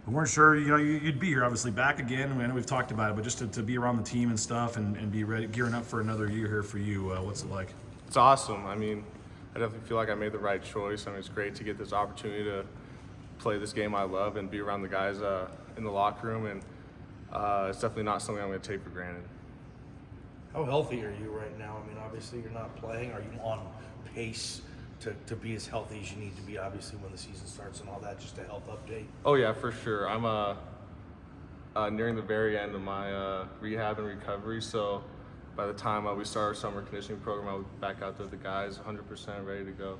We weren't sure, you'd be here, obviously, back again. I know we've talked about it, but just to be around the team and stuff and be ready, gearing up for another year here for you, what's it like? It's awesome. I mean, I definitely feel like I made the right choice. I mean, it's great to get this opportunity to play this game I love and be around the guys in the locker room, and it's definitely not something I'm going to take for granted. How healthy are you right now? I mean, obviously you're not playing. Are you on pace to be as healthy as you need to be, obviously, when the season starts and all that, just a health update? Oh, yeah, for sure. I'm nearing the very end of my rehab and recovery, so by the time we start our summer conditioning program, I'll be back out there with the guys 100% ready to go.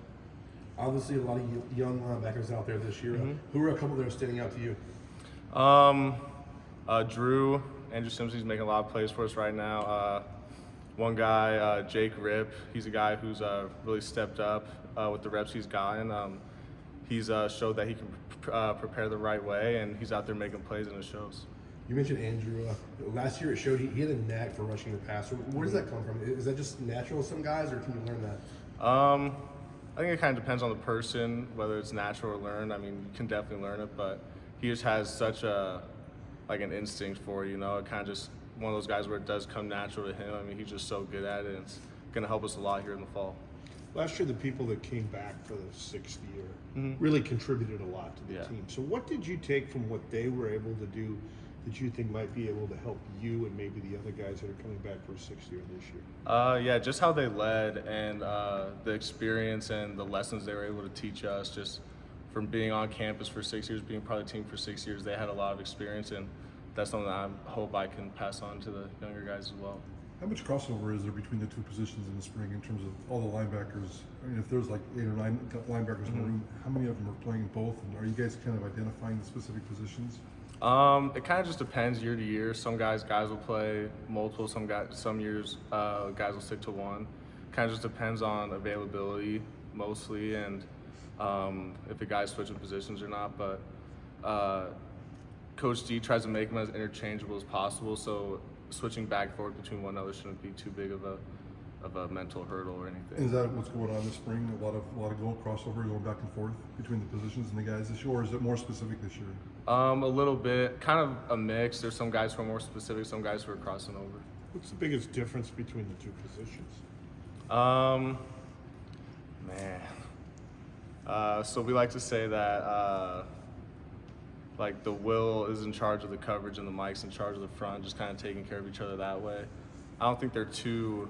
Obviously, a lot of young linebackers out there this year. Mm-hmm. Who are a couple that are standing out to you? Andrew Simpson's making a lot of plays for us right now. One guy, Jake Rip, he's a guy who's really stepped up with the reps he's gotten. He's showed that he can prepare the right way, and he's out there making plays, and it shows. You mentioned Andrew. Last year it showed he had a knack for rushing the passer. Where does that come from? Is that just natural with some guys, or can you learn that? I think it kind of depends on the person, whether it's natural or learned. I mean, you can definitely learn it, but he just has such an instinct for it, It kind of just one of those guys where it does come natural to him. I mean, he's just so good at it, and it's going to help us a lot here in the fall. Last year, the people that came back for the sixth year really contributed a lot to the team. So what did you take from what they were able to do that you think might be able to help you and maybe the other guys that are coming back for a sixth year this year? Just how they led and the experience and the lessons they were able to teach us just from being on campus for 6 years, being part of the team for 6 years. They had a lot of experience, and that's something that I hope I can pass on to the younger guys as well. How much crossover is there between the two positions in the spring in terms of all the linebackers? I mean, if there's like 8 or 9 linebackers in the room, how many of them are playing both? And are you guys kind of identifying the specific positions? It kind of just depends year to year. Some guys will play multiple. Some years guys will stick to one. Kind of just depends on availability mostly, and if the guys switching positions or not. But Coach D tries to make them as interchangeable as possible, so switching back and forth between one another shouldn't be too big of a mental hurdle or anything. Is that what's going on this spring? A lot of crossover going back and forth between the positions and the guys this year, or is it more specific this year? A little bit, kind of a mix. There's some guys who are more specific, some guys who are crossing over. What's the biggest difference between the two positions? So we like to say that the Will is in charge of the coverage and the Mike's in charge of the front, just kind of taking care of each other that way. I don't think they're too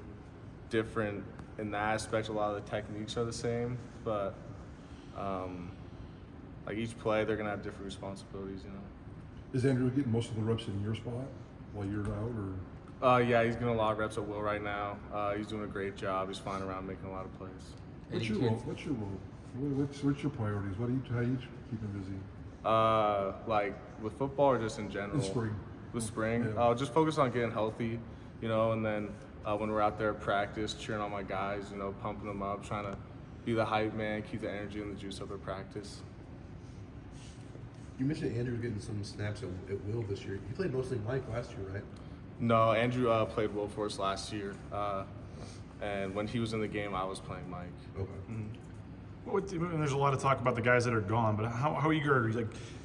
different in that aspect. A lot of the techniques are the same, but each play, they're gonna have different responsibilities, Is Andrew getting most of the reps in your spot while you're out, or? Yeah, he's getting a lot of reps at Will right now. He's doing a great job. He's flying around making a lot of plays. What's your role? What's your priorities? How you keep him busy? With football or just in general? In spring. With spring? Yeah. Just focus on getting healthy, and then when we're out there at practice, cheering on my guys, pumping them up, trying to be the hype man, keep the energy and the juice up at practice. You mentioned Andrew getting some snaps at Will this year. You played mostly Mike last year, right? No, Andrew played Will for us last year. And when he was in the game, I was playing Mike. Okay. And there's a lot of talk about the guys that are gone, but how eager,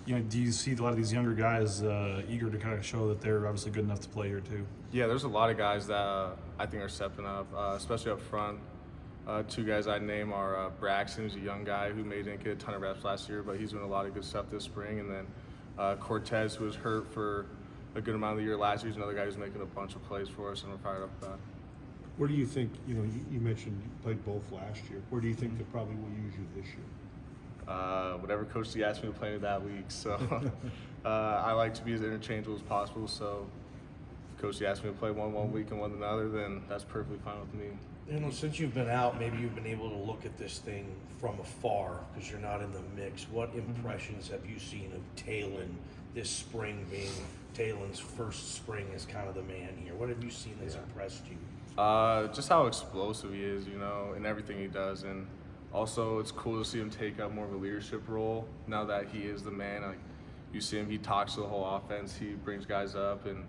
do you see a lot of these younger guys eager to kind of show that they're obviously good enough to play here too? Yeah, there's a lot of guys that I think are stepping up, especially up front. Two guys I'd name are Braxton, who's a young guy who didn't get a ton of reps last year, but he's doing a lot of good stuff this spring. And then Cortez, who was hurt for a good amount of the year last year, is another guy who's making a bunch of plays for us, and we're fired up about it. Where do you think, you mentioned you played both last year. Where do you think they probably will use you this year? Whatever Coach D asked me to play that week. So I like to be as interchangeable as possible. So if Coach D asked me to play one week and one another, then that's perfectly fine with me. Since you've been out, maybe you've been able to look at this thing from afar because you're not in the mix. What impressions have you seen of Talon this spring, being Talon's first spring as kind of the man here? What have you seen that's impressed you? Just how explosive he is, in everything he does. And also it's cool to see him take up more of a leadership role now that he is the man. You see him, he talks to the whole offense, he brings guys up, and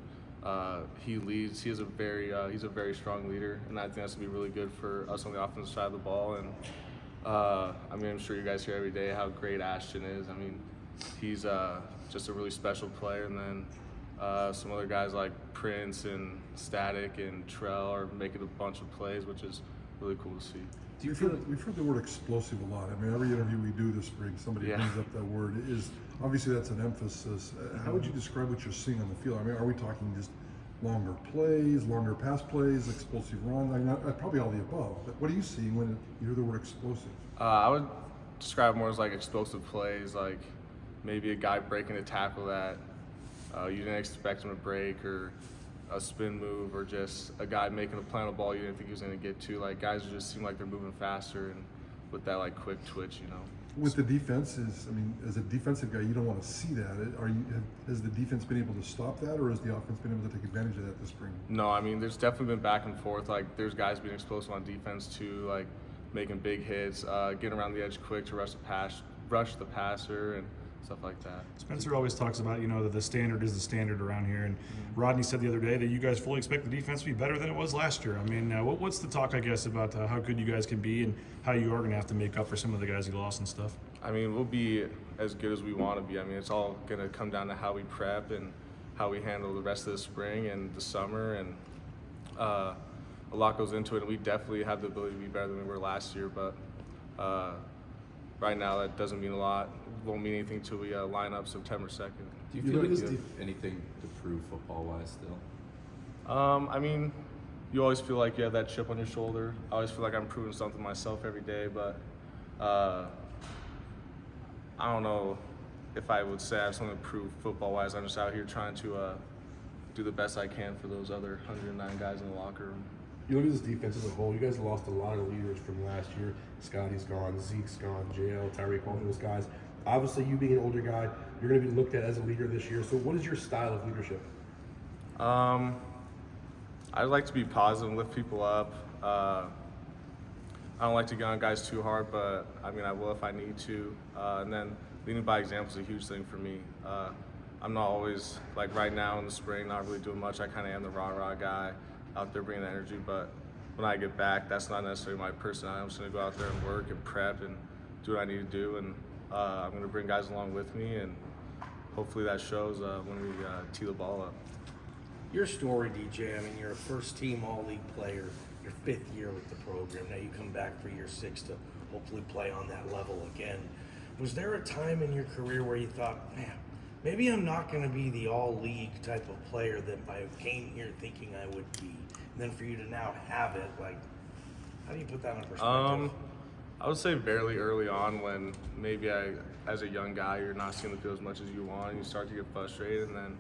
he leads. He's a very strong leader, and I think that's going to be really good for us on the offensive side of the ball. And I'm sure you guys hear every day how great Ashton is. he's just a really special player. And then some other guys like Prince and Static and Trell are making a bunch of plays, which is really cool to see. We've heard the word explosive a lot. I mean, every interview we do this spring, somebody Yeah. brings up that word. Obviously that's an emphasis. How would you describe what you're seeing on the field? I mean, are we talking just longer plays, longer pass plays, explosive runs? I mean, probably all the above. But what are you seeing when you hear the word explosive? I would describe more as like explosive plays, like maybe a guy breaking a tackle that you didn't expect him to break, or a spin move, or just a guy making a play on a ball you didn't think he was going to get to. Like guys just seem like they're moving faster and with that like quick twitch, you know. With the defenses, I mean, as a defensive guy, you don't want to see that. Has the defense been able to stop that, or has the offense been able to take advantage of that this spring? No, I mean, there's definitely been back and forth. Like there's guys being explosive on defense too, like making big hits, getting around the edge quick to rush the passer and stuff like that. Spencer always talks about, that the standard is the standard around here. And Rodney said the other day that you guys fully expect the defense to be better than it was last year. I mean, what's the talk, I guess, about how good you guys can be and how you are going to have to make up for some of the guys you lost and stuff? I mean, we'll be as good as we want to be. I mean, it's all going to come down to how we prep and how we handle the rest of the spring and the summer. And a lot goes into it. And we definitely have the ability to be better than we were last year. But right now, that doesn't mean a lot. It won't mean anything until we line up September 2nd. Do you feel like you have anything to prove football-wise still? I mean, you always feel like you have that chip on your shoulder. I always feel like I'm proving something myself every day, but I don't know if I would say I have something to prove football-wise. I'm just out here trying to do the best I can for those other 109 guys in the locker room. You look at this defense as a whole, you guys lost a lot of leaders from last year. Scotty's gone, Zeke's gone, JL, Tyreek, all those guys. Obviously, you being an older guy, you're going to be looked at as a leader this year. So what is your style of leadership? I'd like to be positive and lift people up. I don't like to get on guys too hard, but I mean, I will if I need to. And then leading by example is a huge thing for me. I'm not always, like right now in the spring, not really doing much. I kind of am the rah-rah guy out there bringing the energy, but when I get back, that's not necessarily my personality. I'm just going to go out there and work and prep and do what I need to do, and I'm going to bring guys along with me, and hopefully that shows when we tee the ball up. Your story, DJ, I mean, you're a first-team All-League player, your 5th year with the program. Now you come back for year 6 to hopefully play on that level again. Was there a time in your career where you thought, man, maybe I'm not going to be the all-league type of player that I came here thinking I would be? And then for you to now have it, like, how do you put that in perspective? I would say fairly early on, when maybe as a young guy, you're not seeing the field as much as you want, and you start to get frustrated. And then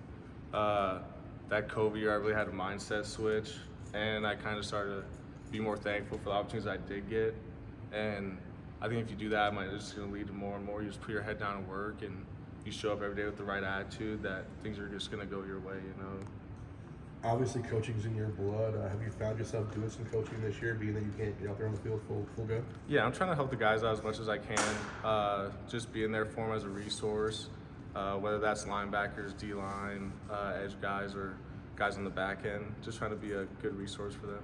that COVID year, I really had a mindset switch, and I kind of started to be more thankful for the opportunities I did get. And I think if you do that, it's just going to lead to more and more. You just put your head down and work, and you show up every day with the right attitude, that things are just going to go your way, Obviously, coaching's in your blood. Have you found yourself doing some coaching this year, being that you can't get out there on the field full go? Yeah, I'm trying to help the guys out as much as I can. Just being there for them as a resource, whether that's linebackers, D-line, edge guys, or guys on the back end. Just trying to be a good resource for them.